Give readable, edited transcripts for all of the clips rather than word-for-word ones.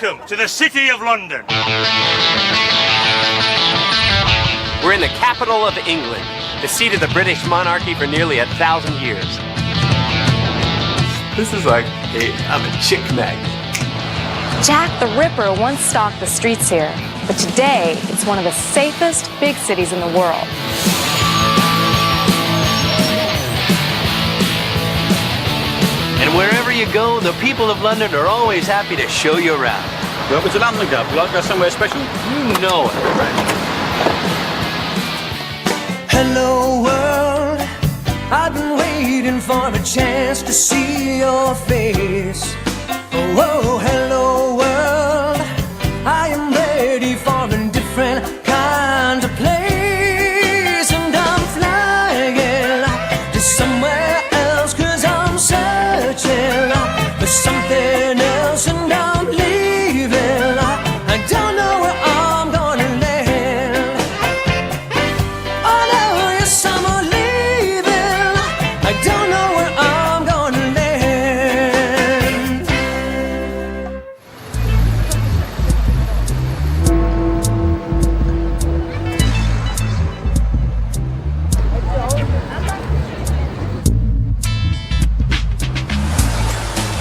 Welcome to the City of London. We're in the capital of England, the seat of the British monarchy for nearly 1,000 years. This is like, hey, I'm a chick magnet. Jack the Ripper once stalked the streets here, but today it's one of the safest big cities in the world. And wherever you go, the people of London are always happy to show you around. Welcome to London, Gov. Like that somewhere special? You know it, right? Hello world, I've been waiting for a chance to see your face. Oh, hello world, I am ready for a different kind of place. And I'm flying to somewhere else, 'cause I'm searching for something else. And I'm leaving, I don't know where I'm gonna land. Oh no, yes, I'm leaving, I don't know where I'm gonna land.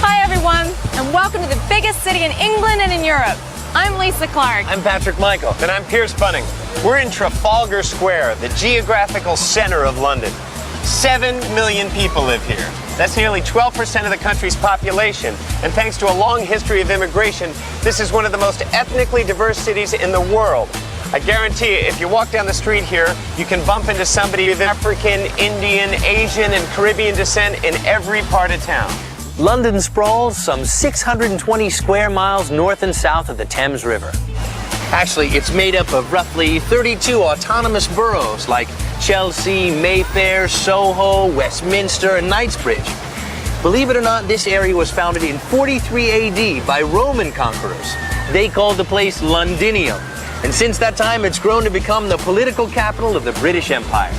Hi everyone, and welcome to the biggest city in England and in Europe. I'm Lisa Clark. I'm Patrick Michael. And I'm Piers Bunning. We're in Trafalgar Square, the geographical center of London. 7 million people live here. That's nearly 12% of the country's population. And thanks to a long history of immigration, this is one of the most ethnically diverse cities in the world. I guarantee you, if you walk down the street here, you can bump into somebody with African, Indian, Asian, and Caribbean descent in every part of town. London sprawls some 620 square miles north and south of the Thames River. Actually, it's made up of roughly 32 autonomous boroughs like Chelsea, Mayfair, Soho, Westminster, and Knightsbridge. Believe it or not, this area was founded in 43 AD by Roman conquerors. They called the place Londinium. And since that time, it's grown to become the political capital of the British Empire.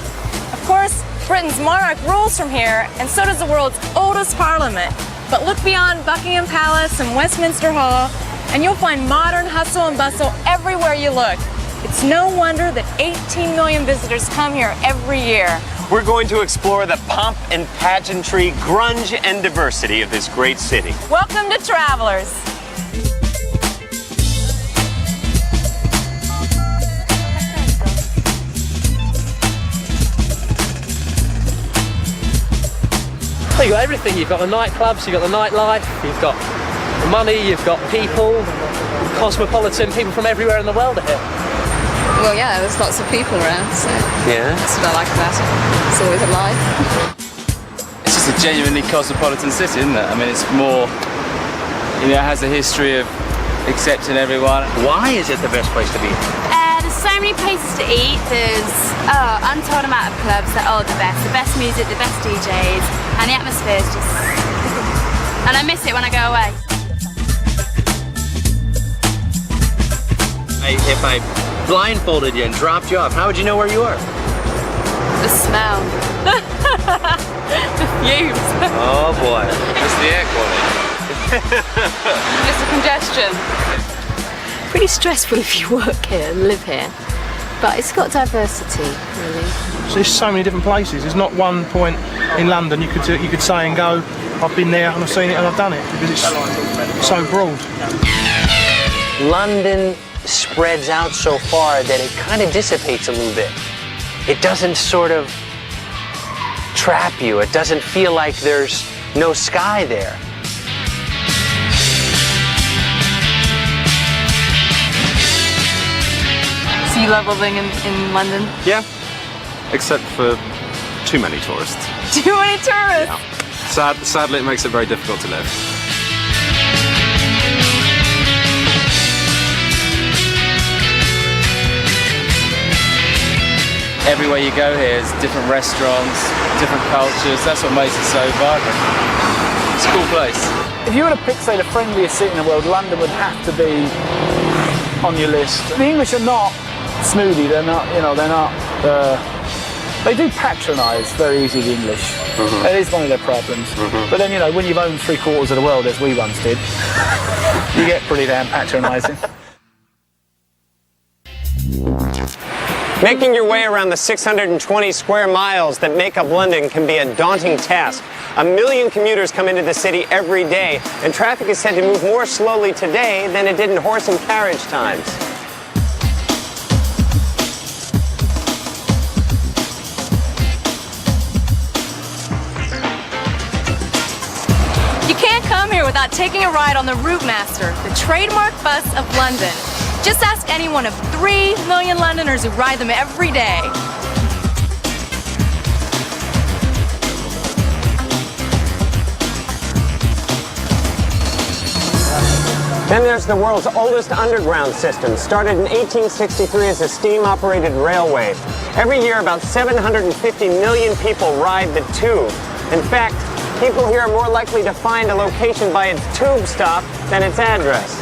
Of course, Britain's monarch rules from here, and so does the world's oldest parliament. But look beyond Buckingham Palace and Westminster Hall, and you'll find modern hustle and bustle everywhere you look. It's no wonder that 18 million visitors come here every year. We're going to explore the pomp and pageantry, grunge and diversity of this great city. Welcome to Travelers. So you've got everything. You've got the nightclubs, you've got the nightlife, you've got money, you've got people, cosmopolitan people from everywhere in the world are here. Well, yeah, there's lots of people around, so Yeah. that's what I like about it. It's always alive. It's just a genuinely cosmopolitan city, isn't it? I mean, it's more, it has a history of accepting everyone. Why is it the best place to be? There's so many places to eat. There's untold amount of clubs that are the best music, the best DJs, and the atmosphere is just... and I miss it when I go away. If I blindfolded you and dropped you off, how would you know where you are? The smell. The fumes. Oh boy. It's the air quality. Just the congestion. Pretty stressful if you work here and live here, but it's got diversity, really. So there's so many different places. There's not one point in London you could say and go, I've been there and I've seen it and I've done it, because it's so broad. London spreads out so far that it kind of dissipates a little bit. It doesn't sort of trap you. It doesn't feel like there's no sky there. So you love living in London? Yeah. Except for too many tourists. Too many tourists? Sadly, it makes it very difficult to live. Everywhere you go here is different restaurants, different cultures. That's what makes it so vibrant. It's a cool place. If you were to pick, say, the friendliest city in the world, London would have to be on your list. The English are not snooty. They're not, they're not They do patronise very easily the English. It is one of their problems. But then, you know, when you've owned 3/4 of the world, as we once did, you get pretty damn patronising. Making your way around the 620 square miles that make up London can be a daunting task. 1 million commuters come into the city every day, and traffic is said to move more slowly today than it did in horse and carriage times. You can't come here without taking a ride on the Route Master, the trademark bus of London. Just ask any one of 3 million Londoners who ride them every day. Then there's the world's oldest underground system, started in 1863 as a steam-operated railway. Every year, about 750 million people ride the tube. In fact, people here are more likely to find a location by its tube stop than its address.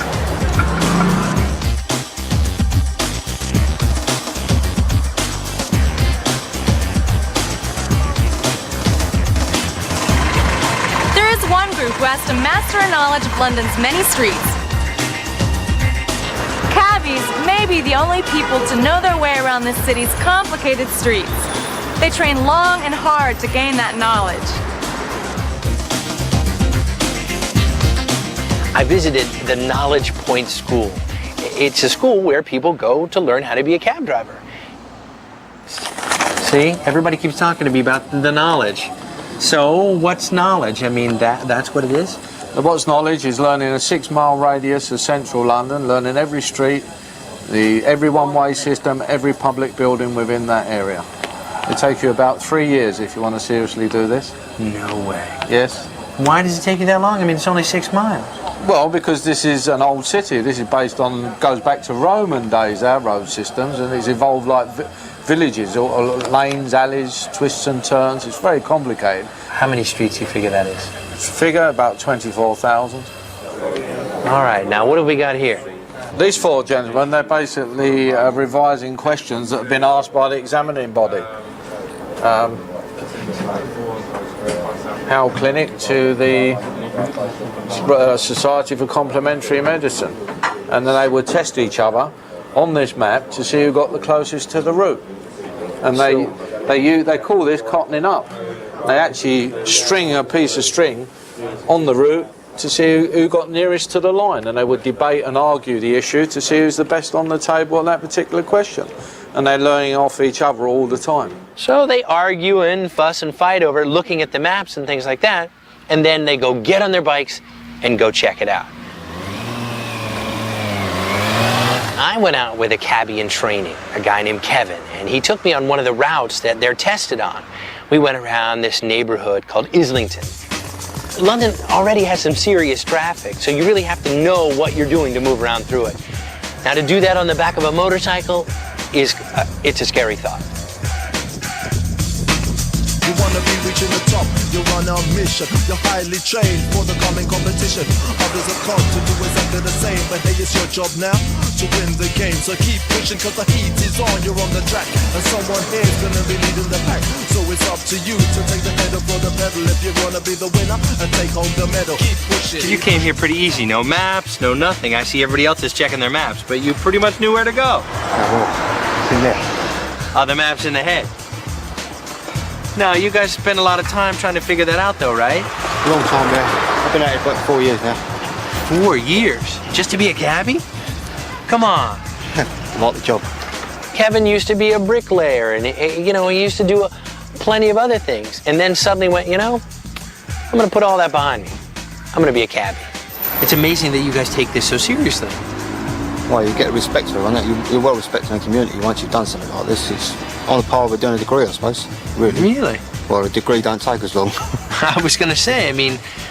There is one group who has to master a knowledge of London's many streets. Cabbies may be the only people to know their way around this city's complicated streets. They train long and hard to gain that knowledge. I visited the Knowledge Point School. It's a school where people go to learn how to be a cab driver. See, everybody keeps talking to me about the knowledge. So, what's knowledge? I mean, that's what it is? What's knowledge is learning a 6-mile radius of central London, learning every street, every one-way system, every public building within that area. It takes you about 3 years if you want to seriously do this. No way. Yes. Why does it take you that long? I mean, it's only 6 miles. Well, because this is an old city. This is goes back to Roman days, our road systems, and it's evolved like villages, or lanes, alleys, twists and turns. It's very complicated. How many streets do you figure that is? Figure about 24,000. All right, now what have we got here? These 4 gentlemen, they're basically revising questions that have been asked by the examining body. How Clinic to the Society for Complementary Medicine. And then they would test each other on this map to see who got the closest to the route. And they call this cottoning up. They actually string a piece of string on the route to see who got nearest to the line, and they would debate and argue the issue to see who's the best on the table on that particular question. And they're learning off each other all the time. So they argue and fuss and fight over looking at the maps and things like that, and then they go get on their bikes and go check it out. I went out with a cabbie in training, a guy named Kevin, and he took me on one of the routes that they're tested on. We went around this neighborhood called Islington. London already has some serious traffic, so you really have to know what you're doing to move around through it. Now, to do that on the back of a motorcycle it's a scary thought. You wanna be reaching the top, you're on a mission. You're highly trained for the coming competition. Others have come to do exactly the same, but hey, it's your job now to win the game. So keep pushing, cause the heat is on, you're on the track. And someone here's gonna be leading the pack. So it's up to you to take the pedal for the pedal if you wanna be the winner and take home the medal. Keep pushing. You came here pretty easy, no maps, no nothing. I see everybody else is checking their maps, but you pretty much knew where to go. In there. Oh, the map's in the head. No, you guys spend a lot of time trying to figure that out though, right? Long time now. I've been at it for like 4 years now. 4 years? Just to be a cabbie? Come on. I like the job. Kevin used to be a bricklayer, and he used to do plenty of other things, and then suddenly went, I'm gonna put all that behind me. I'm gonna be a cabbie. It's amazing that you guys take this so seriously. Well, you get respect for it. You're well respected in the community once you've done something like this. It's on a par with doing a degree, I suppose. Really? Well, a degree don't take as long. I was gonna say,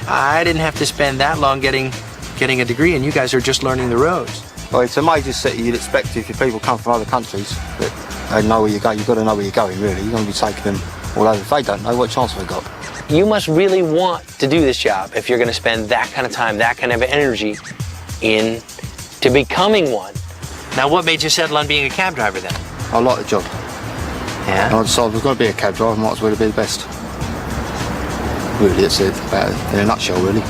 I didn't have to spend that long getting a degree, and you guys are just learning the roads. Well, it's a major city. You'd expect if your people come from other countries that they know where you're going. You've got to know where you're going, really. You're going to be taking them all over. If they don't know, what chance have we got? You must really want to do this job if you're going to spend that kind of time, that kind of energy into becoming one. Now, what made you settle on being a cab driver then? I like the job. And I decided if I've got to be a cab driver, I might as well be the best. Really, it's it, about it in a nutshell, really.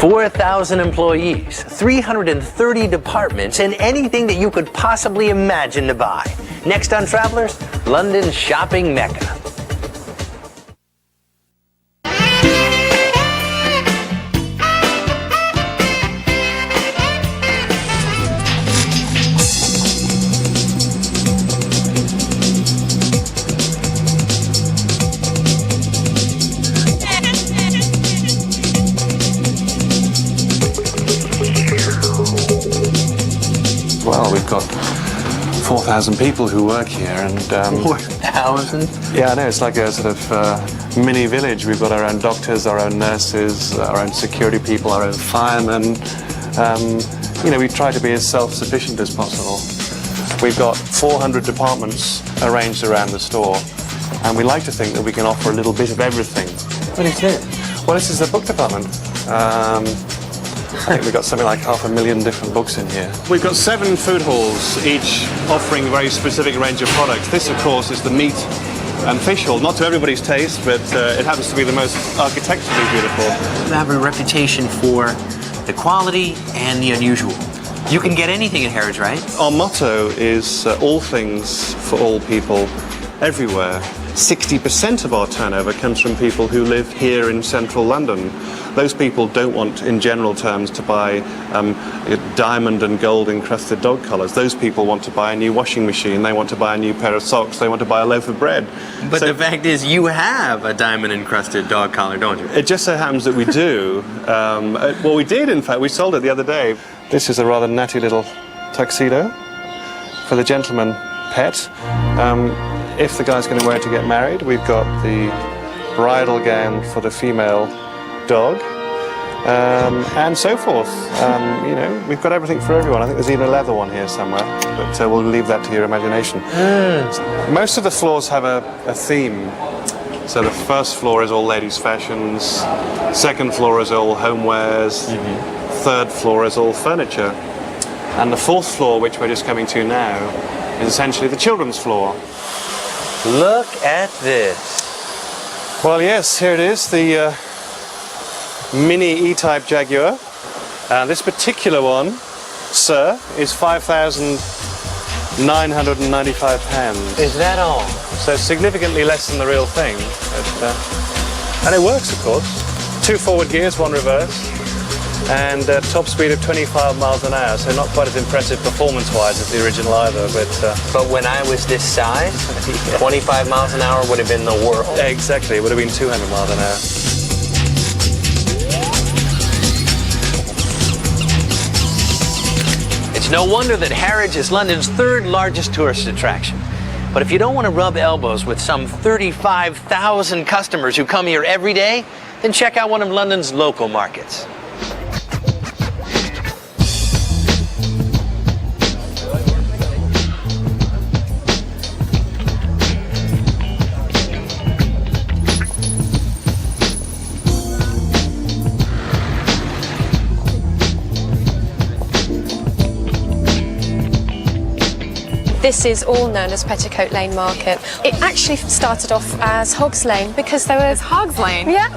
$4,000 employees, 330 departments, and anything that you could possibly imagine to buy. Next on Travelers, London's shopping mecca. Well, we've got 4,000 people who work here, and 4,000? Yeah, I know, it's like a sort of mini village. We've got our own doctors, our own nurses, our own security people, our own firemen. You know, we try to be as self-sufficient as possible. We've got 400 departments arranged around the store, and we like to think that we can offer a little bit of everything. What is it? Well, this is the book department. I think we've got something like 500,000 different books in here. We've got 7 food halls, each offering a very specific range of products. This, of course, is the meat and fish hall. Not to everybody's taste, but it happens to be the most architecturally beautiful. You have a reputation for the quality and the unusual. You can get anything in Harrods, right? Our motto is all things for all people, everywhere. 60% of our turnover comes from people who live here in central London. Those people don't want, in general terms, to buy diamond and gold encrusted dog collars. Those people want to buy a new washing machine, they want to buy a new pair of socks, they want to buy a loaf of bread. But the fact is, you have a diamond encrusted dog collar, don't you? It just so happens that we do. Well, we did, in fact. We sold it the other day. This is a rather natty little tuxedo for the gentleman pet. If the guy's going to wear it to get married, we've got the bridal gown for the female dog, and so forth. You know, we've got everything for everyone. I think there's even a leather one here somewhere, but we'll leave that to your imagination. Most of the floors have a theme. So the first floor is all ladies' fashions, second floor is all homewares, third floor is all furniture, and the fourth floor, which we're just coming to now, is essentially the children's floor. Look at this. Well, yes, here it is, the Mini E-Type Jaguar. This particular one, sir, is £5,995. Is that all? So significantly less than the real thing. But, and it works, of course. 2 forward gears, 1 reverse, and top speed of 25 miles an hour. So not quite as impressive performance-wise as the original either. But when I was this size, 25 miles an hour would have been the world. Exactly, it would have been 200 miles an hour. It's no wonder that Harrods is London's 3rd largest tourist attraction. But if you don't want to rub elbows with some 35,000 customers who come here every day, then check out one of London's local markets. This is all known as Petticoat Lane Market. It actually started off as Hogs Lane because there was Hogs Lane? Yeah,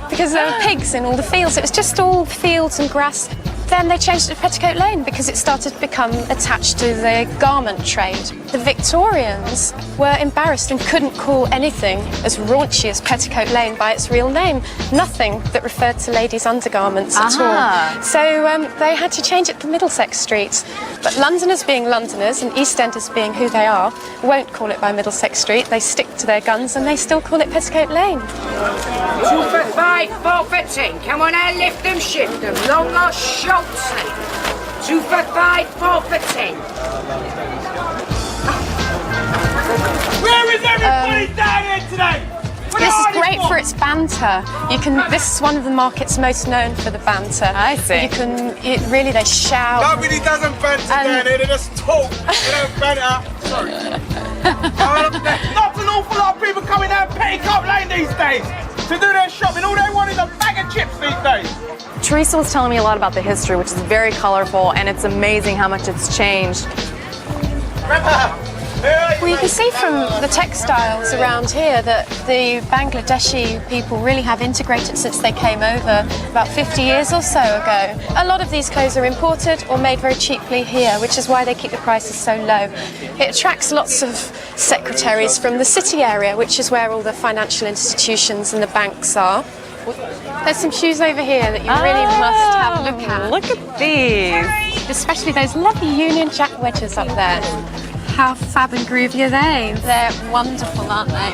because there were pigs in all the fields. It was just all fields and grass. Then they changed it to Petticoat Lane because it started to become attached to the garment trade. The Victorians were embarrassed and couldn't call anything as raunchy as Petticoat Lane by its real name. Nothing that referred to ladies' undergarments at all. So they had to change it to Middlesex Street. But Londoners being Londoners and EastEnders being who they are, won't call it by Middlesex Street. They stick to their guns and they still call it Petticoat Lane. 2 for 5, 4 for 10. Come on now, lift them, shift them. Long or short sleeve. 2 for 5, 4 for 10. Where is everybody down here today? This is great for its banter. This is one of the markets most known for the banter. I see. Really, they shout. Nobody doesn't banter down here, they just talk. They don't banter. Sorry. Not for an awful lot of people coming down Petticoat Lane these days to do their shopping. All they want is a bag of chips these days. Teresa was telling me a lot about the history, which is very colorful, and it's amazing how much it's changed. Well, you can see from the textiles around here that the Bangladeshi people really have integrated since they came over about 50 years or so ago. A lot of these clothes are imported or made very cheaply here, which is why they keep the prices so low. It attracts lots of secretaries from the city area, which is where all the financial institutions and the banks are. There's some shoes over here that you really must have a look at. Look at these. Especially those lovely Union Jack wedges up there. How fab and groovy are they? They're wonderful, aren't they?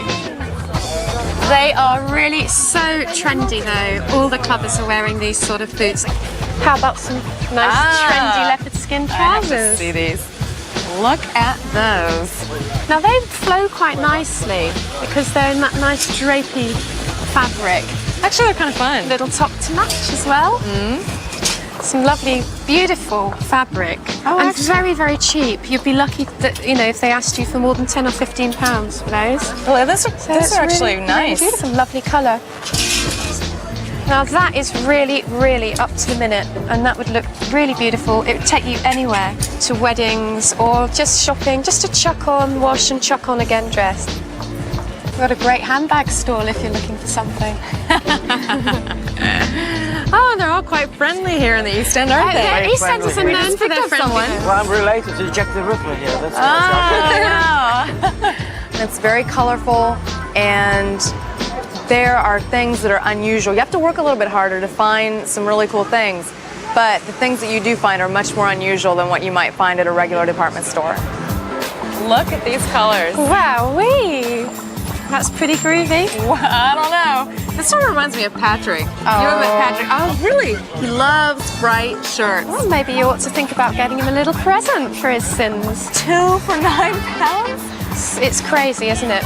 They are really so trendy though. All the clubbers are wearing these sort of boots. How about some nice trendy leopard skin trousers? I have to see these. Look at those. Now they flow quite nicely because they're in that nice drapey fabric. Actually, they're kind of fun. Little top to match as well. Some lovely, beautiful fabric. And very, very cheap. You'd be lucky that, you know, if they asked you for more than 10 or 15 pounds for those. Well, those are actually really, nice. Really beautiful, lovely colour. Now that is really, really up to the minute, and that would look really beautiful. It would take you anywhere, to weddings or just shopping, just to chuck on, wash and chuck on again dress. We've got a great handbag stall if you're looking for something. Oh, they're all quite friendly here in the East End, aren't they? The East Enders are known for their friendliness. Well, I'm related to Jack the Ripper here. That's It's very colorful, and there are things that are unusual. You have to work a little bit harder to find some really cool things, but the things that you do find are much more unusual than what you might find at a regular department store. Look at these colors. Wowee! That's pretty groovy. I don't know. This sort of reminds me of Patrick. You ever met Patrick? Oh, really? He loves bright shirts. Well, maybe you ought to think about getting him a little present for his sins. 2 for £9? It's crazy, isn't it?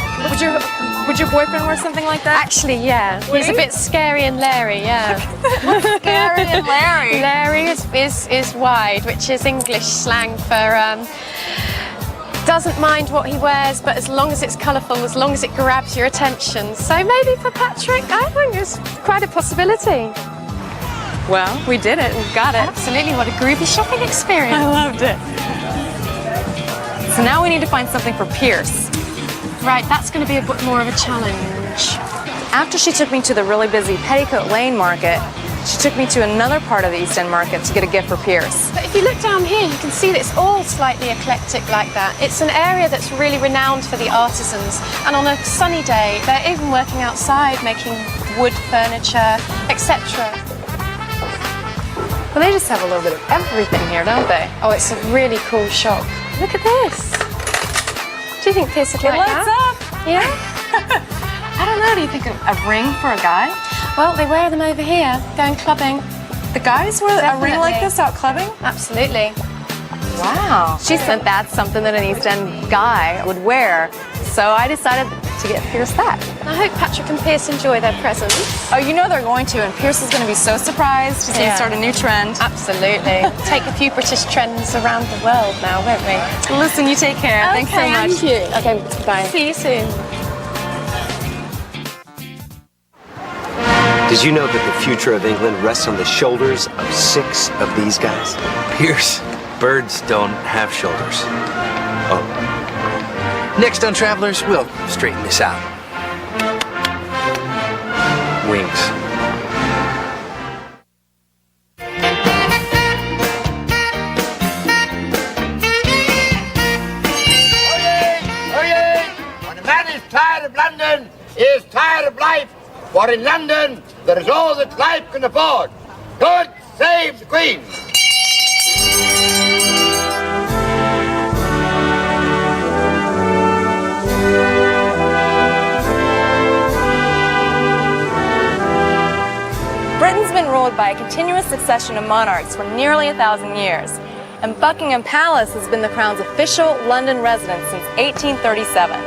Would your boyfriend wear something like that? Actually, yeah. He's a bit scary and Larry, yeah. Scary and Larry? Larry is wide, which is English slang for doesn't mind what he wears, but as long as it's colourful, as long as it grabs your attention. So maybe for Patrick, I think it's quite a possibility. Well, we did it. We got it. Absolutely. What a groovy shopping experience. I loved it. So now we need to find something for Pierce. Right, that's going to be a bit more of a challenge. After she took me to the really busy Petticoat Lane market, she took me to another part of the East End market to get a gift for Pierce. But if you look down here, you can see that it's all slightly eclectic like that. It's an area that's really renowned for the artisans. And on a sunny day, they're even working outside, making wood furniture, etc. Well, they just have a little bit of everything here, don't they? Oh, it's a really cool shop. Look at this. Do you think Pierce would like that? It lights up. Yeah? I don't know. Do you think a ring for a guy? Well, they wear them over here, going clubbing. The guys wear a ring like this out clubbing? Absolutely. Wow. She said that's something that an East End guy would wear. So I decided to get Pierce that. I hope Patrick and Pierce enjoy their presents. Oh, you know they're going to, and Pierce is going to be so surprised to see you start a new trend. Absolutely. Take a few British trends around the world now, won't we? Listen, you take care. Okay, Thanks so much. and you. Okay, bye. See you soon. Did you know that the future of England rests on the shoulders of 6 of these guys? Pierce, birds don't have shoulders. Oh. Next on Travelers, we'll straighten this out. Wings. When a man is tired of London, he is tired of life. For in London, there is all that life can afford. God save the Queen! Britain's been ruled by a continuous succession of monarchs for nearly 1,000 years, and Buckingham Palace has been the Crown's official London residence since 1837.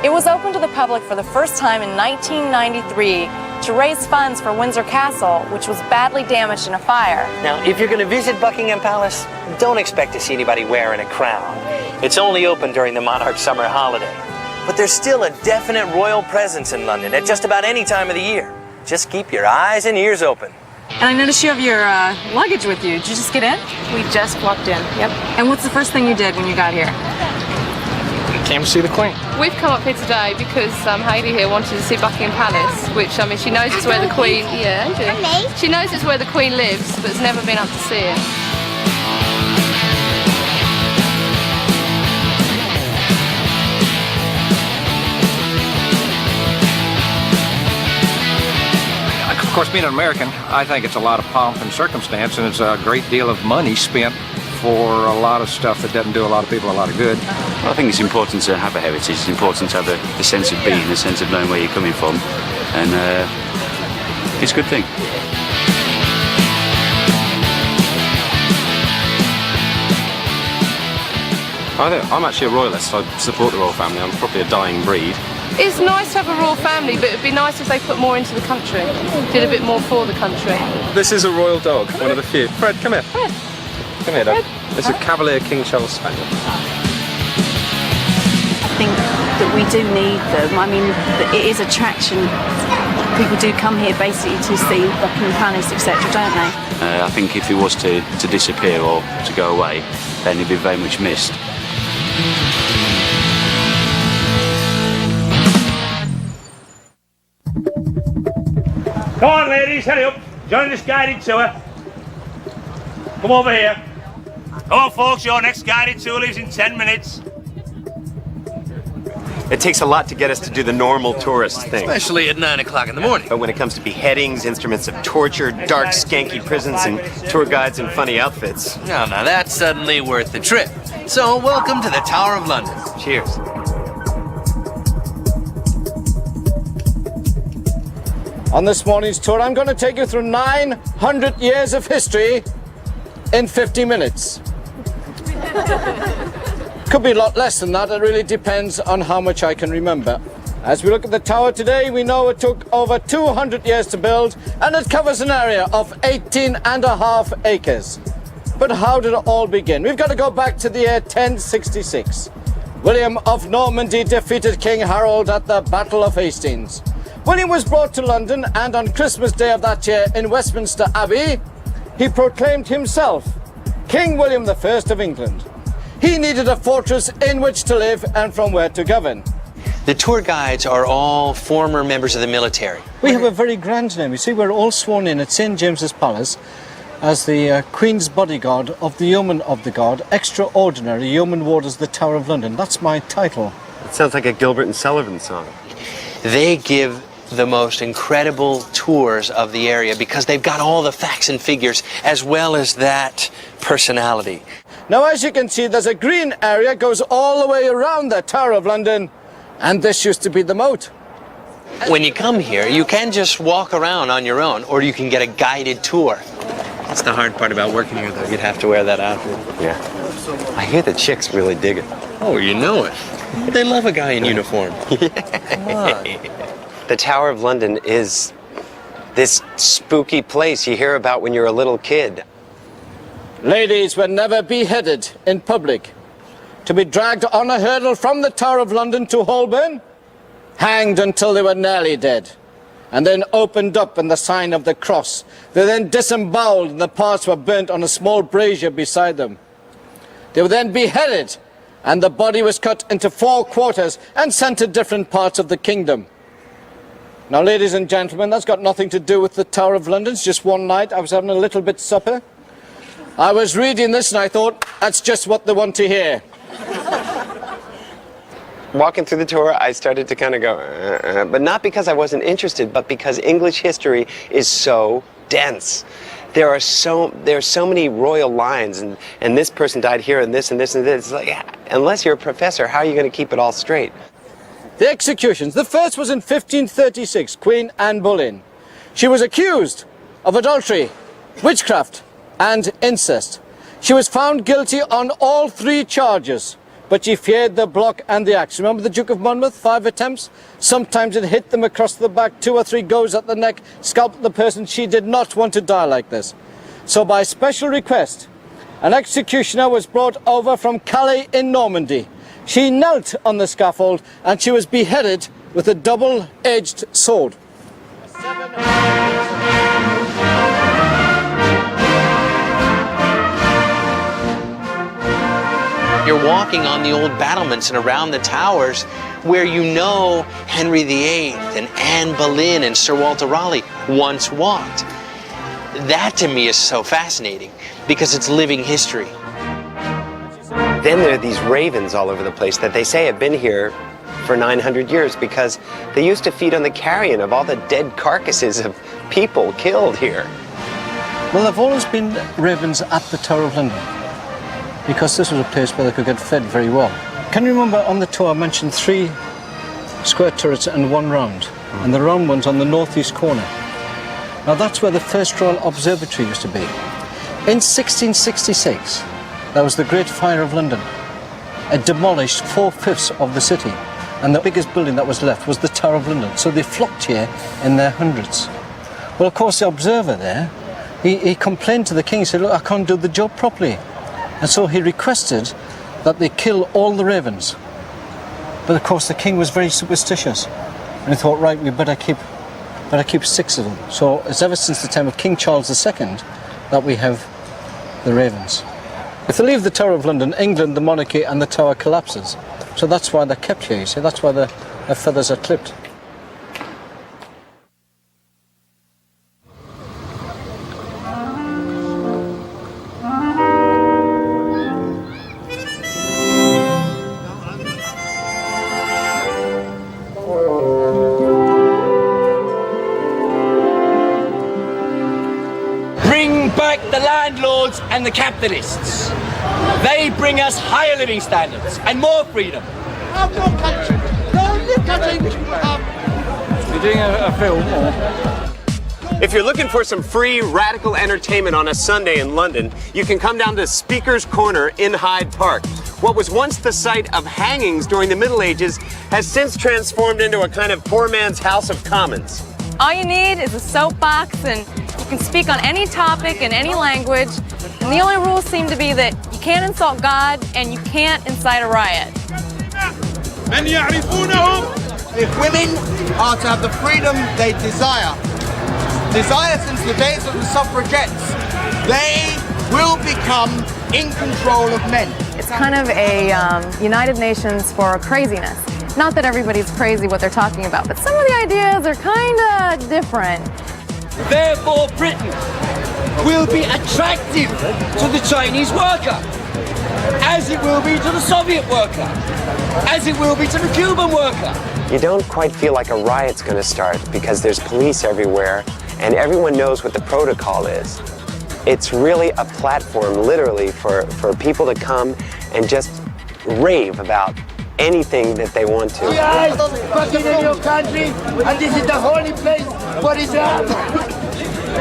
It was opened to the public for the first time in 1993 to raise funds for Windsor Castle, which was badly damaged in a fire. Now, if you're going to visit Buckingham Palace, don't expect to see anybody wearing a crown. It's only open during the monarch's summer holiday. But there's still a definite royal presence in London at just about any time of the year. Just keep your eyes and ears open. And I noticed you have your luggage with you. Did you just get in? We just walked in, yep. And what's the first thing you did when you got here? Came to see the Queen. We've come up here today because Hayley here wanted to see Buckingham Palace, which, I mean, she knows it's where the Queen... Yeah, Andrew. She knows it's where the Queen lives, but has never been up to see it. Of course, being an American, I think it's a lot of pomp and circumstance, and it's a great deal of money spent for a lot of stuff that doesn't do a lot of people a lot of good. Well, I think it's important to have a heritage. It's important to have the sense of being, the sense of knowing where you're coming from, and it's a good thing. I'm actually a royalist. I support the royal family. I'm probably a dying breed. It's nice to have a royal family, but it'd be nice if they put more into the country, did a bit more for the country. This is a royal dog, one of the few. Fred, come here. Fred. Come here, Dad. It's a Cavalier King Charles Spaniel. I think that we do need them. I mean, it is attraction. People do come here basically to see Buckingham Palace, etc., don't they? I think if he was to disappear or to go away, then he'd be very much missed. Come on, ladies, hurry up. Join this guided tour. Come over here. Come on, folks, your next guided tour leaves in 10 minutes. It takes a lot to get us to do the normal tourist thing. Especially at 9 o'clock in the morning. But when it comes to beheadings, instruments of torture, dark, skanky prisons, and tour guides in funny outfits. Now that's suddenly worth the trip. So welcome to the Tower of London. Cheers. On this morning's tour, I'm going to take you through 900 years of history in 50 minutes. Could be a lot less than that. It really depends on how much I can remember. As we look at the tower today, we know it took over 200 years to build, and it covers an area of 18.5 acres. But how did it all begin? We've got to go back to the year 1066. William of Normandy defeated King Harold at the Battle of Hastings. William was brought to London, and on Christmas Day of that year in Westminster Abbey, he proclaimed himself King William I of England. He needed a fortress in which to live and from where to govern. The tour guides are all former members of the military. We have a very grand name. You see, we're all sworn in at St. James's Palace as the Queen's bodyguard of the Yeoman of the Guard, Extraordinary Yeoman Warders of the Tower of London. That's my title. It sounds like a Gilbert and Sullivan song. They give the most incredible tours of the area because they've got all the facts and figures as well as that personality. Now, as you can see, there's a green area goes all the way around the Tower of London, and this used to be the moat. When you come here, you can just walk around on your own, or you can get a guided tour. That's the hard part about working here, though. You'd have to wear that outfit. Yeah. I hear the chicks really dig it. Oh, you know it. They love a guy in uniform. Come on. The Tower of London is this spooky place you hear about when you're a little kid. Ladies were never beheaded in public. To be dragged on a hurdle from the Tower of London to Holborn, hanged until they were nearly dead, and then opened up in the sign of the cross. They then disemboweled and the parts were burnt on a small brazier beside them. They were then beheaded, and the body was cut into 4 quarters and sent to different parts of the kingdom. Now, ladies and gentlemen, that's got nothing to do with the Tower of London. It's just one night I was having a little bit supper. I was reading this and I thought, that's just what they want to hear. Walking through the tour, I started to kind of go, but not because I wasn't interested, but because English history is so dense. There are so many royal lines, and this person died here, and this and this and this. It's like, unless you're a professor, how are you going to keep it all straight? The executions. The first was in 1536, Queen Anne Boleyn. She was accused of adultery, witchcraft, and incest. She was found guilty on all 3 charges, but she feared the block and the axe. Remember the Duke of Monmouth, 5 attempts? Sometimes it hit them across the back, 2 or 3 goes at the neck, scalped the person. She did not want to die like this. So by special request, an executioner was brought over from Calais in Normandy, she knelt on the scaffold and she was beheaded with a double-edged sword. You're walking on the old battlements and around the towers where you know Henry VIII and Anne Boleyn and Sir Walter Raleigh once walked. That to me is so fascinating because it's living history. Then there are these ravens all over the place that they say have been here for 900 years because they used to feed on the carrion of all the dead carcasses of people killed here. Well, there have always been ravens at the Tower of London because this was a place where they could get fed very well. Can you remember on the tour I mentioned 3 square turrets and 1 round, and the round one's on the northeast corner. Now that's where the first Royal Observatory used to be. In 1666, there was the Great Fire of London. It demolished 4/5 of the city, and the biggest building that was left was the Tower of London. So they flocked here in their hundreds. Well, of course, the observer there, he complained to the king. He said, look, I can't do the job properly. And so he requested that they kill all the ravens. But of course, the king was very superstitious, and he thought, right, we better keep 6 of them. So it's ever since the time of King Charles II that we have the ravens. If they leave the Tower of London, England, the monarchy and the tower collapses. So that's why they're kept here, you see. That's why their feathers are clipped. Bring back the landlords and the capitalists. They bring us higher living standards and more freedom. Have your country. Don't live country. You're doing a film or? If you're looking for some free radical entertainment on a Sunday in London, you can come down to Speaker's Corner in Hyde Park. What was once the site of hangings during the Middle Ages has since transformed into a kind of poor man's House of Commons. All you need is a soapbox, and you can speak on any topic in any language. And the only rules seem to be that you can't insult God and you can't incite a riot. If women are to have the freedom they desire since the days of the suffragettes, they will become in control of men. It's kind of a United Nations for craziness. Not that everybody's crazy what they're talking about, but some of the ideas are kind of different. Therefore, Britain will be attractive to the Chinese worker, as it will be to the Soviet worker, as it will be to the Cuban worker. You don't quite feel like a riot's going to start because there's police everywhere and everyone knows what the protocol is. It's really a platform, literally, for people to come and just rave about anything that they want to. Guys, fucking in your country, and this is the holy place. What is that?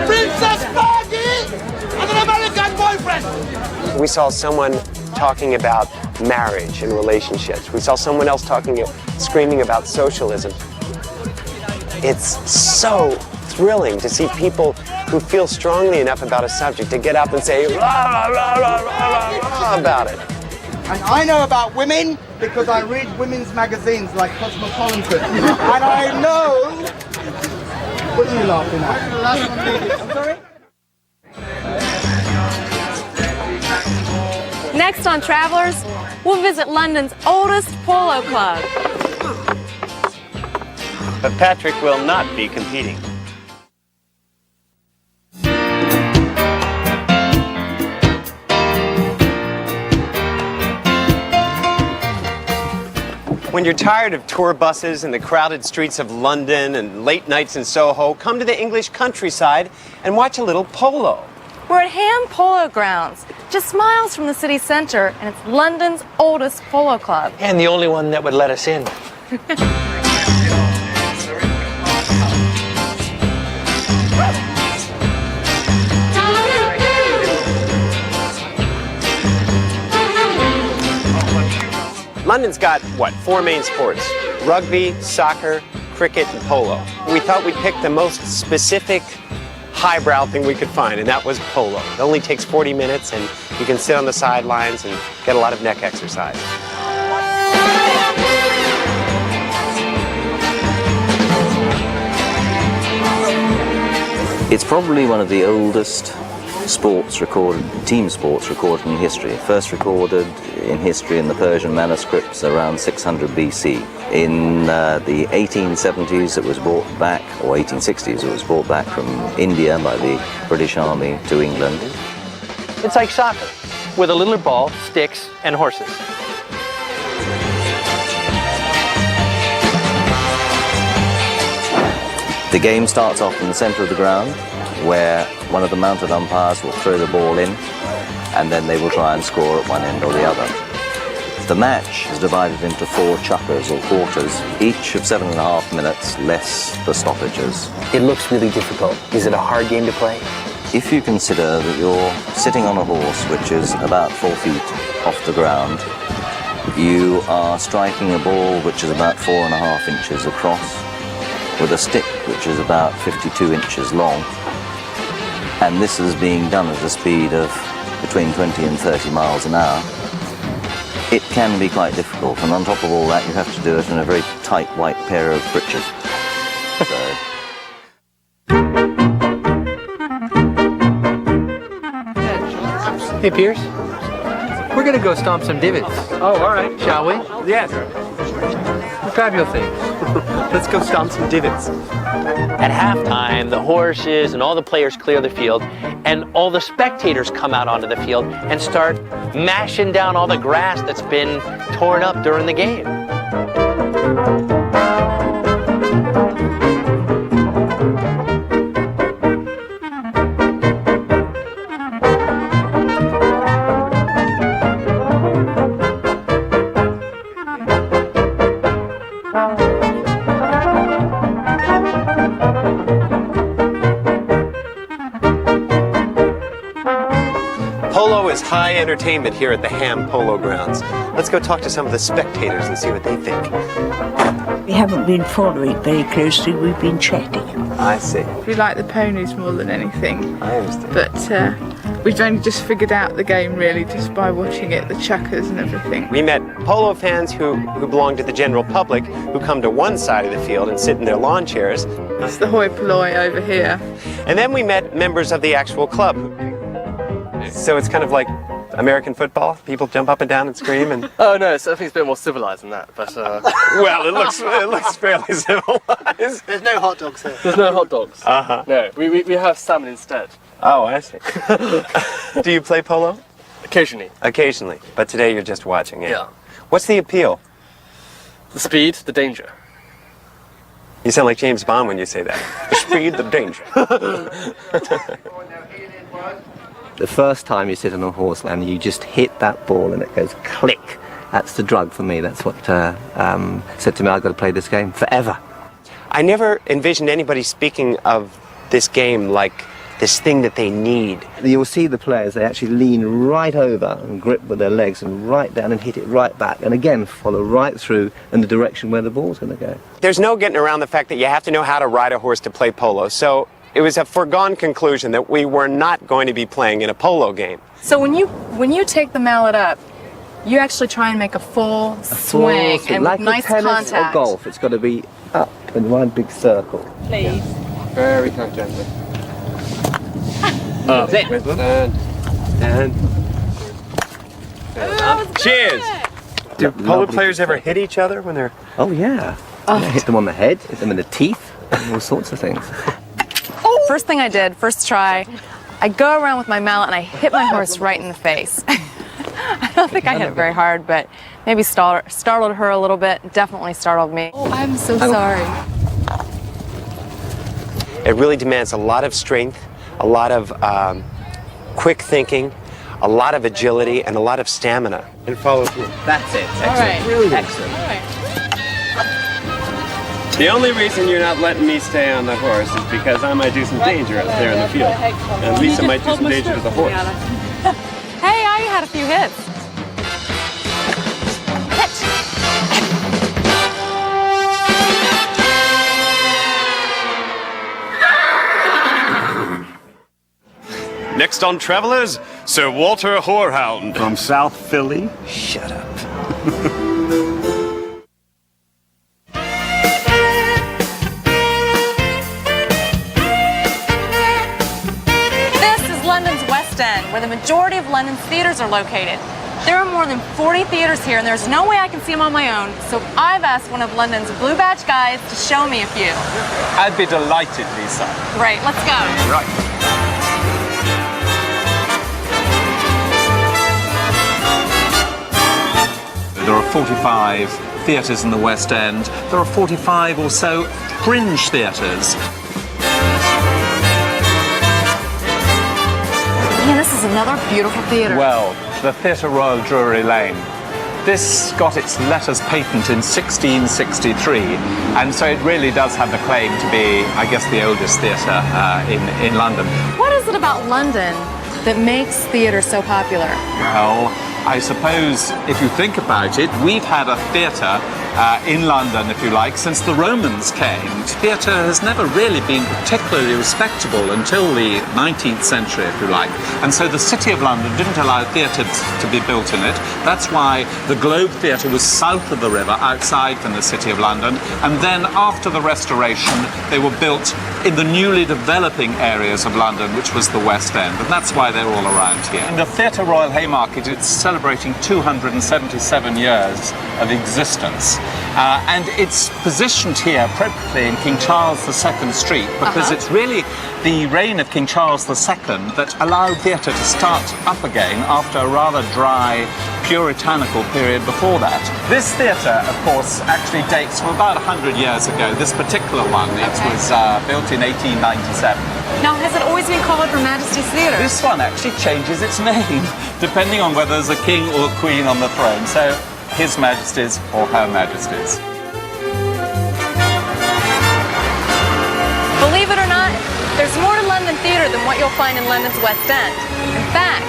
Princess Maggie and an American boyfriend. We saw someone talking about marriage and relationships. We saw someone else screaming about socialism. It's so thrilling to see people who feel strongly enough about a subject to get up and say rah, rah, rah, rah, rah, rah, about it. And I know about women because I read women's magazines like Cosmopolitan. And I know... What are you laughing at? I'm sorry? Next on Travelers, we'll visit London's oldest polo club. But Patrick will not be competing. When you're tired of tour buses and the crowded streets of London and late nights in Soho, come to the English countryside and watch a little polo. We're at Ham Polo Grounds, just miles from the city centre, and it's London's oldest polo club. And the only one that would let us in. London's got, what, 4 main sports? Rugby, soccer, cricket, and polo. We thought we'd pick the most specific highbrow thing we could find, and that was polo. It only takes 40 minutes, and you can sit on the sidelines and get a lot of neck exercise. It's probably one of the oldest team sports recorded in history. First recorded in history in the Persian manuscripts around 600 BC. In the 1870s it was brought back, or 1860s it was brought back from India by the British Army to England. It's like soccer, with a little ball, sticks, and horses. The game starts off in the centre of the ground, where one of the mounted umpires will throw the ball in, and then they will try and score at one end or the other. The match is divided into 4 chukkers or quarters, each of 7.5 minutes, less the stoppages. It looks really difficult. Is it a hard game to play? If you consider that you're sitting on a horse which is about 4 feet off the ground, you are striking a ball which is about 4.5 inches across, with a stick which is about 52 inches long, and this is being done at a speed of between 20 and 30 miles an hour. It can be quite difficult, and on top of all that you have to do it in a very tight white pair of breeches. Hey, Pierce. We're gonna go stomp some divots. Oh, all right. Shall we? Yes. Grab your things. Let's go stomp some divots. At halftime, the horses and all the players clear the field, and all the spectators come out onto the field and start mashing down all the grass that's been torn up during the game. Polo is high entertainment here at the Ham Polo Grounds. Let's go talk to some of the spectators and see what they think. We haven't been following it very closely, we've been chatting. I see. We like the ponies more than anything. I understand. But we've only just figured out the game really just by watching it, the chukkers and everything. We met polo fans who belong to the general public who come to one side of the field and sit in their lawn chairs. It's the hoi polloi over here. And then we met members of the actual club. So it's kind of like American football? People jump up and down and scream and... Oh no, so I think it's a bit more civilized than that, but Well, it looks fairly civilized. There's no hot dogs here. There's no hot dogs. Uh-huh. No, we have salmon instead. Oh, I see. Do you play polo? Occasionally. Occasionally, but today you're just watching it. Yeah. What's the appeal? The speed, the danger. You sound like James Bond when you say that. The speed, the danger. The first time you sit on a horse and you just hit that ball and it goes click, that's the drug for me. That's what said to me, I've got to play this game forever. I never envisioned anybody speaking of this game like this thing that they need. You'll see the players, they actually lean right over and grip with their legs and right down and hit it right back, and again follow right through in the direction where the ball's going to go. There's no getting around the fact that you have to know how to ride a horse to play polo, so it was a foregone conclusion that we were not going to be playing in a polo game. So when you take the mallet up, you actually try and make a full swing and like with nice tennis contact. or golf, it's got to be up in one big circle. Please. Very kind of gently. Up. And cheers! Do polo players ever hit each other when they're... Oh yeah. Oh. Yeah, hit them on the head, hit them in the teeth, and all sorts of things. First thing I did, first try, I go around with my mallet and I hit my horse right in the face. I don't think I hit it very hard, but maybe startled her a little bit. Definitely startled me. Oh, I'm so sorry. It really demands a lot of strength, a lot of quick thinking, a lot of agility, and a lot of stamina. And follow through. That's it. Excellent. All right. Brilliant. Excellent. All right. The only reason you're not letting me stay on the horse is because I might do some danger out there in the field. And Lisa might do some danger to the horse. Hey, I had a few hits. Next on Travelers, Sir Walter Horehound. From South Philly. Shut up. London's theatres are located. There are more than 40 theatres here, and there's no way I can see them on my own, so I've asked one of London's Blue Badge guides to show me a few. I'd be delighted, Lisa. Right, let's go. Right. There are 45 theatres in the West End. There are 45 or so fringe theatres. Yeah, this is another beautiful theatre. Well, the Theatre Royal Drury Lane. This got its letters patent in 1663, and so it really does have the claim to be, I guess, the oldest theatre in London. What is it about London that makes theatre so popular? Well, I suppose if you think about it, we've had a theatre in London, if you like, since the Romans came. Theatre has never really been particularly respectable until the 19th century, if you like. And so the City of London didn't allow theatres to be built in it. That's why the Globe Theatre was south of the river, outside from the City of London. And then after the Restoration, they were built in the newly developing areas of London, which was the West End. And that's why they're all around here. In the Theatre Royal Haymarket, it's celebrating 277 years of existence. And it's positioned here appropriately in King Charles II Street because it's really the reign of King Charles II that allowed theatre to start up again after a rather dry, puritanical period before that. This theatre, of course, actually dates from about 100 years ago. This particular one, it was built in 1897. Now, has it always been called Her Majesty's Theatre? This one actually changes its name, depending on whether there's a king or a queen on the throne. So, His Majesty's or Her Majesty's. Believe it or not, there's more to London theatre than what you'll find in London's West End. In fact,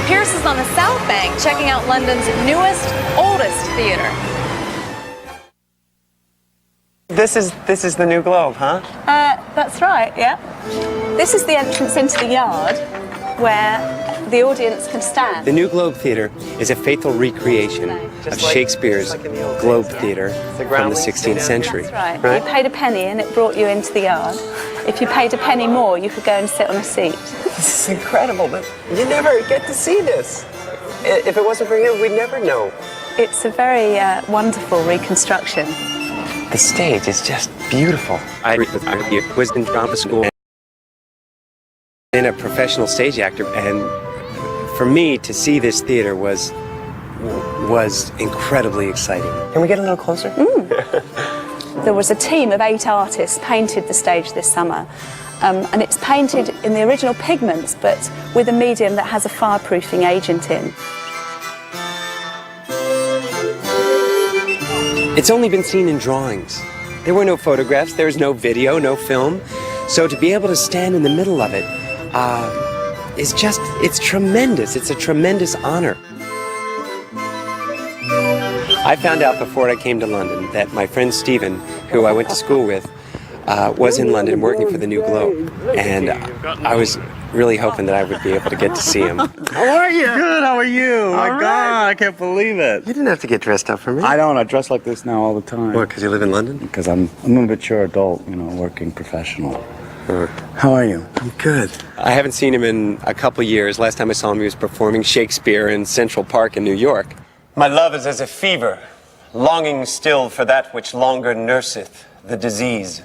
Pierce is on the South Bank checking out London's newest, oldest theatre. This is the New Globe, huh? That's right, yeah. This is the entrance into the yard where the audience can stand. The New Globe Theatre is a faithful recreation of Shakespeare's Globe Theatre from the 16th century. That's right. You paid a penny and it brought you into the yard. If you paid a penny more, you could go and sit on a seat. This is incredible, but you never get to see this. If it wasn't for you, we'd never know. It's a very wonderful reconstruction. The stage is just beautiful. I was in drama school and a professional stage actor, and for me to see this theater was incredibly exciting. Can we get a little closer? There was a team of 8 artists painted the stage this summer, and it's painted in the original pigments, but with a medium that has a fireproofing agent in. It's only been seen in drawings. There were no photographs, there was no video, no film. So to be able to stand in the middle of it it's tremendous. It's a tremendous honor. I found out before I came to London that my friend Stephen, who I went to school with, was in London working for the New Globe. And I was really hoping that I would be able to get to see him. How are you? Good, how are you? My God, I can't believe it. You didn't have to get dressed up for me. I don't. I dress like this now all the time. What, because you live in London? Because I'm a mature adult, working professional. How are you? I'm good. I haven't seen him in a couple years. Last time I saw him, he was performing Shakespeare in Central Park in New York. My love is as a fever, longing still for that which longer nurseth the disease,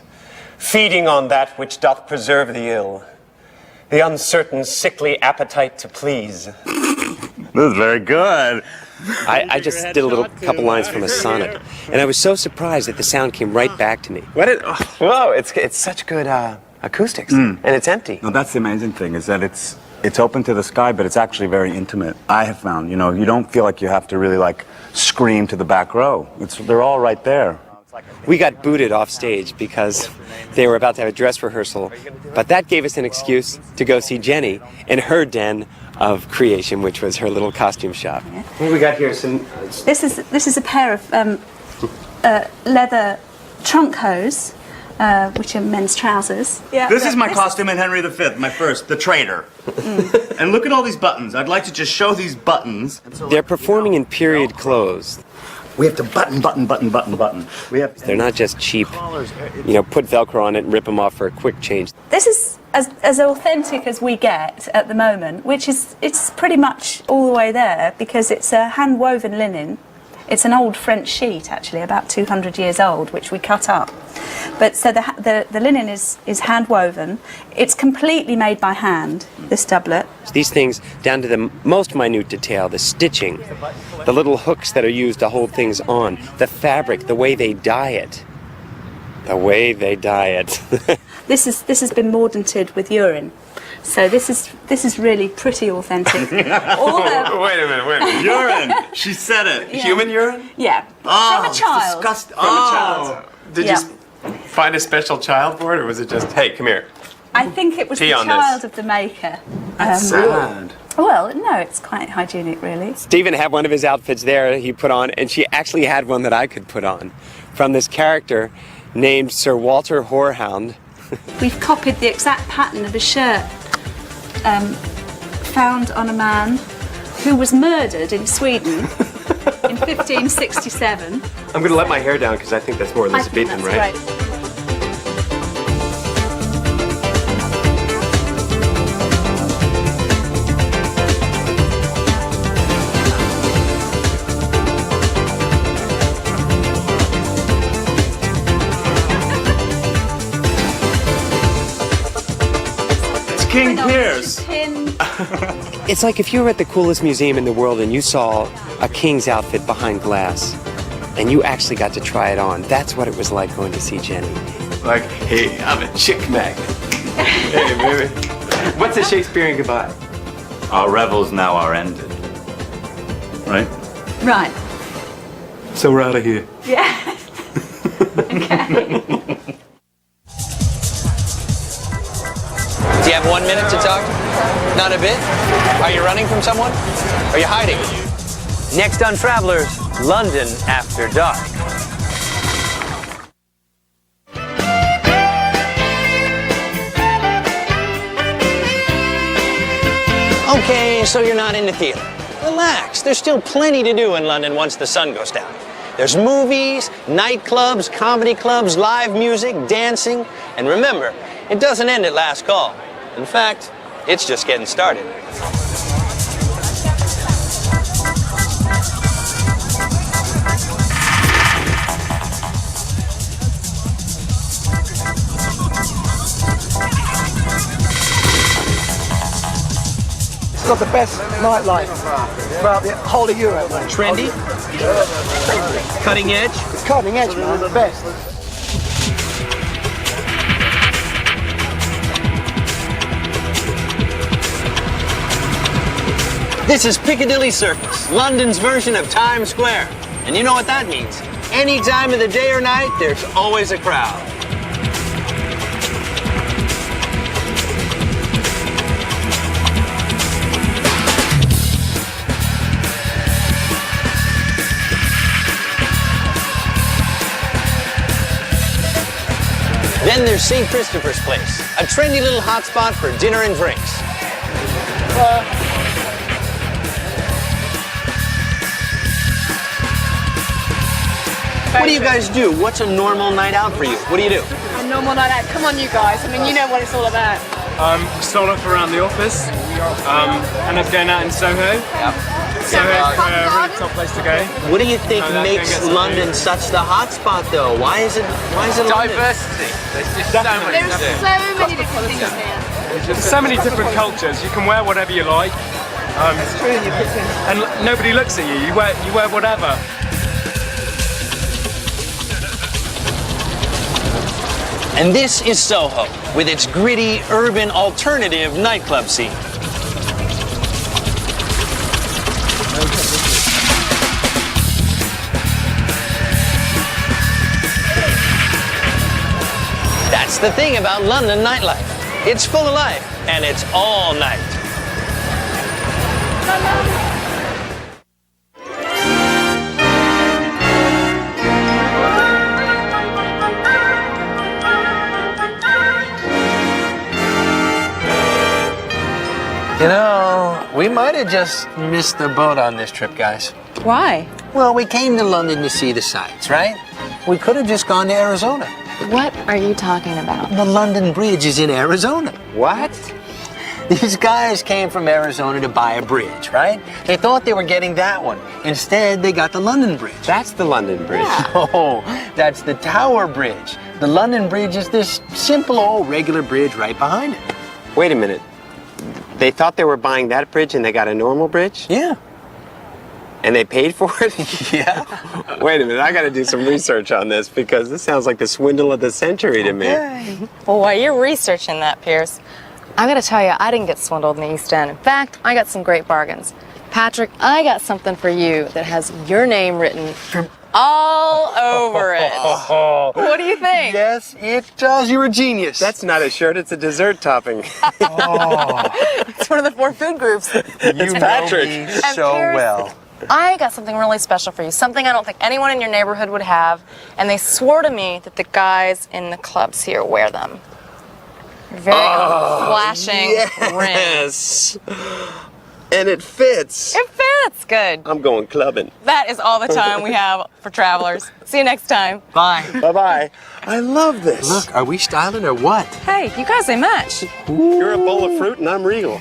feeding on that which doth preserve the ill, the uncertain sickly appetite to please. This is very good. I just did a couple lines from a sonnet, and I was so surprised that the sound came right back to me. Whoa, it's such good acoustics, and it's empty. No, that's the amazing thing, is that it's open to the sky, but it's actually very intimate. I have found, you don't feel like you have to really scream to the back row. They're all right there. We got booted off stage because they were about to have a dress rehearsal, but that gave us an excuse to go see Jenny in her den of creation, which was her little costume shop. What we got here? This is a pair of leather trunk hose, which are men's trousers. Yeah, this is my costume in Henry V, my first, the traitor. And look at all these buttons. I'd like to just show these buttons. They're performing in period clothes. We have to button. They're not just cheap, put Velcro on it and rip them off for a quick change. This is as authentic as we get at the moment, which is, it's pretty much all the way there, because it's a hand-woven linen. It's an old French sheet, actually, about 200 years old, which we cut up. But so the linen is hand-woven. It's completely made by hand, this doublet. These things, down to the most minute detail, the stitching, the little hooks that are used to hold things on, the fabric, the way they dye it. The way they dye it. This has been mordanted with urine. So this is really pretty authentic. Wait a minute. Urine. She said it. Yeah. Human urine? Yeah. Oh, From a child. Disgusting. From a child. Did you find a special child for it, or was it just, hey, come here? I think it was Pee the on child this. of the maker. That's sad. Well, no, it's quite hygienic, really. Stephen had one of his outfits there he put on, and she actually had one that I could put on from this character named Sir Walter Whorehound. We've copied the exact pattern of a shirt found on a man who was murdered in Sweden in 1567. I'm going to let my hair down because I think that's more Elizabethan, I think that's right? King Piers. It's like if you were at the coolest museum in the world and you saw a king's outfit behind glass and you actually got to try it on. That's what it was like going to see Jenny. Like, hey, I'm a chick magnet. Hey, baby. What's a Shakespearean goodbye? Our revels now are ended. Right? Right. So we're out of here. Yeah. Okay. Do you have 1 minute to talk? Not a bit? Are you running from someone? Are you hiding? Next on Travelers, London After Dark. Okay, so you're not in the theater. Relax, there's still plenty to do in London once the sun goes down. There's movies, nightclubs, comedy clubs, live music, dancing, and remember, it doesn't end at last call. In fact, it's just getting started. It's got the best nightlife throughout the whole of Europe, mate. Trendy? Cutting edge? It's cutting edge, man. The best. This is Piccadilly Circus, London's version of Times Square. And you know what that means. Any time of the day or night, there's always a crowd. Then there's St. Christopher's Place, a trendy little hotspot for dinner and drinks. What do you guys do? What's a normal night out for you? What do you do? A normal night out. Come on, you guys. I mean, you know what it's all about. Stroll up around the office, end up going out in Soho. Yep. Soho's a really top place to go. What do you think makes London such the hotspot, though? Why is it London? Diversity. There's just so much There's to do. so many different things here. There's so many different cultures. You can wear whatever you like. And nobody looks at you. You wear whatever. And this is Soho, with its gritty, urban, alternative nightclub scene. That's the thing about London nightlife. It's full of life, and it's all night. You know, we might have just missed the boat on this trip, guys. Why? Well, we came to London to see the sights, right? We could have just gone to Arizona. What are you talking about? The London Bridge is in Arizona. What? These guys came from Arizona to buy a bridge, right? They thought they were getting that one. Instead, they got the London Bridge. That's the London Bridge. Oh, that's the Tower Bridge. The London Bridge is this simple old regular bridge right behind it. Wait a minute. They thought they were buying that bridge and they got a normal bridge? Yeah. And they paid for it? Yeah. Wait a minute, I gotta do some research on this because this sounds like the swindle of the century to me. Well, while you're researching that, Pierce, I gotta tell you, I didn't get swindled in the East End. In fact, I got some great bargains. Patrick, I got something for you that has your name written all over it. What do you think? Yes, it does. You're a genius. That's not a shirt, it's a dessert topping. It's one of the 4 food groups. You Patrick. know me so Pierce, well. I got something really special for you, something I don't think anyone in your neighborhood would have, and they swore to me that the guys in the clubs here wear them. Very flashing ring. Yes. And it fits. It fits. Good. I'm going clubbing. That is all the time we have for travelers. See you next time. Bye. Bye-bye. I love this. Look, are we styling or what? Hey, you guys, they match. You're a bowl of fruit and I'm regal.